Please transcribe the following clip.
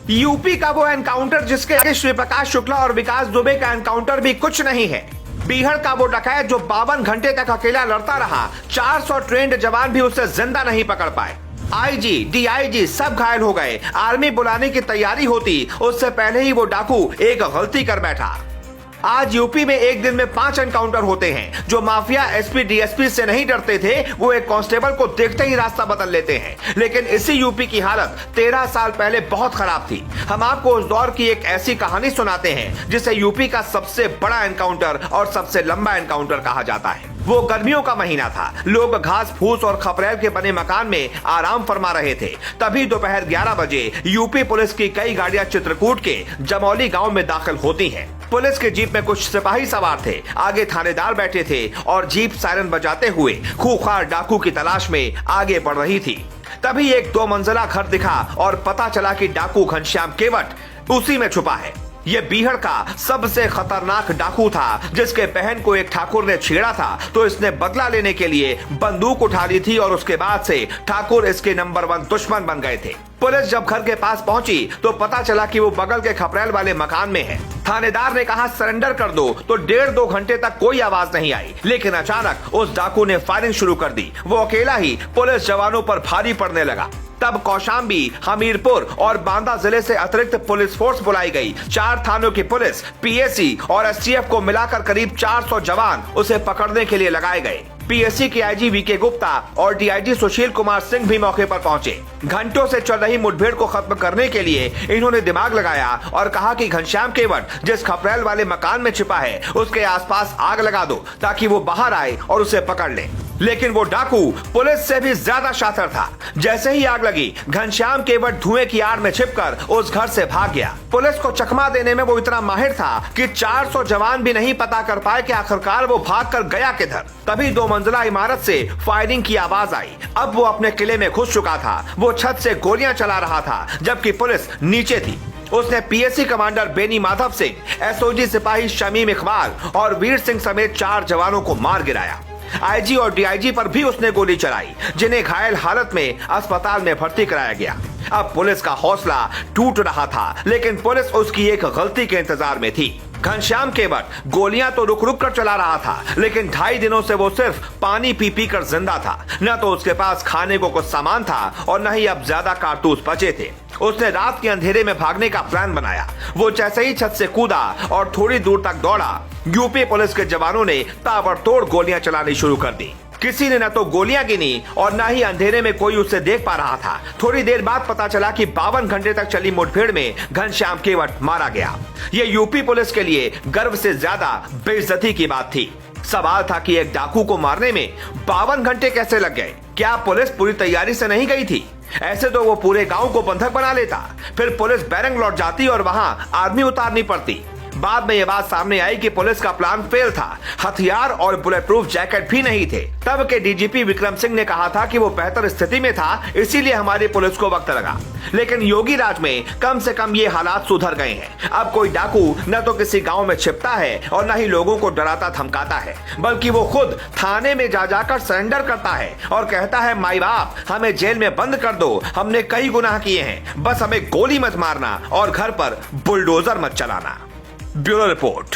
UP का वो encounter जिसके आगे श्री प्रकाश शुक्ला और विकास दुबे का एनकाउंटर भी कुछ नहीं है। बिहार का वो डकैत जो 52 घंटे तक अकेला लड़ता रहा, 400 ट्रेंड जवान भी उसे जिंदा नहीं पकड़ पाए। आईजी, डीआईजी सब घायल हो गए। आर्मी बुलाने की तैयारी होती उससे पहले ही वो डाकू एक गलती कर बैठा। आज यूपी में एक दिन में 5 एनकाउंटर होते हैं। जो माफिया एसपी डीएसपी से नहीं डरते थे वो एक कांस्टेबल को देखते ही रास्ता बदल लेते हैं। लेकिन इसी यूपी की हालत 13 साल पहले बहुत खराब थी। हम आपको उस दौर की एक ऐसी कहानी सुनाते हैं जिसे यूपी का सबसे बड़ा एनकाउंटर और सबसे लंबा एनकाउंटर कहा जाता है। वो गर्मियों का महीना था। लोग घास फूस और खपरेल के बने मकान में आराम फरमा रहे थे। तभी दोपहर 11 बजे यूपी पुलिस की कई गाड़ियां चित्रकूट के जमौली गांव में दाखिल होती हैं। पुलिस के जीप में कुछ सिपाही सवार थे, आगे थानेदार बैठे थे और जीप सायरन बजाते हुए खूंखार डाकू की तलाश में आगे बढ़ रही थी। तभी एक 2 मंजिला घर दिखा और पता चला कि डाकू घनश्याम केवट उसी में छुपा है। ये बिहार का सबसे खतरनाक डाकू था जिसके बहन को एक ठाकुर ने छेड़ा था तो इसने बदला लेने के लिए बंदूक उठा ली थी और उसके बाद से ठाकुर इसके नंबर 1 दुश्मन बन गए थे। पुलिस जब घर के पास पहुंची तो पता चला कि वो बगल के खपरेल वाले मकान में है। थानेदार ने कहा सरेंडर कर दो तो 1.5-2 घंटे तक कोई आवाज नहीं आई। लेकिन अचानक उस डाकू ने फायरिंग शुरू कर दी। वो अकेला ही पुलिस जवानों पर भारी पड़ने लगा। तब कौशाम्बी, हमीरपुर और बांदा जिले से अतिरिक्त पुलिस फोर्स बुलाई गई। 4 थानों की पुलिस, पीएसी और एसटीएफ को मिलाकर करीब 400 जवान उसे पकड़ने के लिए लगाए गए। पीएससी के आईजी वीके गुप्ता और डीआईजी सुशील कुमार सिंह भी मौके पर पहुंचे। घंटों से चल रही मुठभेड़ को खत्म करने के लिए इन्होंने दिमाग लगाया और कहा कि घनश्याम केवट जिस खपरेल वाले मकान में छिपा है उसके आसपास आग लगा दो ताकि वो बाहर आए और उसे पकड़ ले। लेकिन वो डाकू पुलिस से भी ज्यादा शातिर था। जैसे ही आग लगी घनश्याम केवट धुएं की आड़ में छिपकर उस घर से भाग गया। पुलिस को चकमा देने में वो इतना माहिर था कि 400 जवान भी नहीं पता कर पाए कि आखिरकार वो भाग कर गया किधर। तभी 2 मंजिला इमारत से फायरिंग की आवाज आई। अब वो अपने किले में घुस चुका था। वो छत से गोलियां चला रहा था जबकि पुलिस नीचे थी। उसने PSC commander Beni Madhav Singh, SOG सिपाही शमीम इकबाल और वीर सिंह समेत 4 जवानों को मार गिराया। आईजी और डीआईजी पर भी उसने गोली चलाई जिन्हें घायल हालत में अस्पताल में भर्ती कराया गया। अब पुलिस का हौसला टूट रहा था लेकिन पुलिस उसकी एक गलती के इंतजार में थी। घनश्याम केवट गोलियां तो रुक रुक कर चला रहा था लेकिन 2.5 दिनों से वो सिर्फ पानी पी पी कर जिंदा था। न तो उसके पास खाने को कुछ सामान था और न ही अब ज्यादा कारतूस बचे थे। उसने रात के अंधेरे में भागने का प्लान बनाया। वो जैसे ही छत से कूदा और थोड़ी दूर तक दौड़ा, यूपी पुलिस के जवानों ने ताबड़तोड़ गोलियां चलानी शुरू कर दी। किसी ने न तो गोलियां गिनी और न ही अंधेरे में कोई उसे देख पा रहा था। थोड़ी देर बाद पता चला कि 52 घंटे तक चली मुठभेड़ में घनश्याम केवट मारा गया। ये यूपी पुलिस के लिए गर्व से ज्यादा बेइज्जती की बात थी। सवाल था कि एक डाकू को मारने में 52 घंटे कैसे लग गए? क्या पुलिस पूरी तैयारी से नहीं गई थी? ऐसे तो वो पूरे गांव को बंधक बना लेता, फिर पुलिस बैरंग लौट जाती और वहां आर्मी उतारनी पड़ती। बाद में ये बात सामने आई कि पुलिस का प्लान फेल था। हथियार और बुलेट प्रूफ जैकेट भी नहीं थे। तब के डीजीपी विक्रम सिंह ने कहा था कि वो बेहतर स्थिति में था, इसीलिए हमारी पुलिस को वक्त लगा। लेकिन योगी राज में कम से कम ये हालात सुधर गए हैं। अब कोई डाकू न तो किसी गांव में छिपता है और न ही लोगों को डराता धमकाता है, बल्कि वो खुद थाने में जा जाकर सरेंडर करता है और कहता है, माई बाप हमें जेल में बंद कर दो, हमने कई गुनाह किए हैं, बस हमें गोली मत मारना और घर पर बुलडोजर मत चलाना। Bureau report.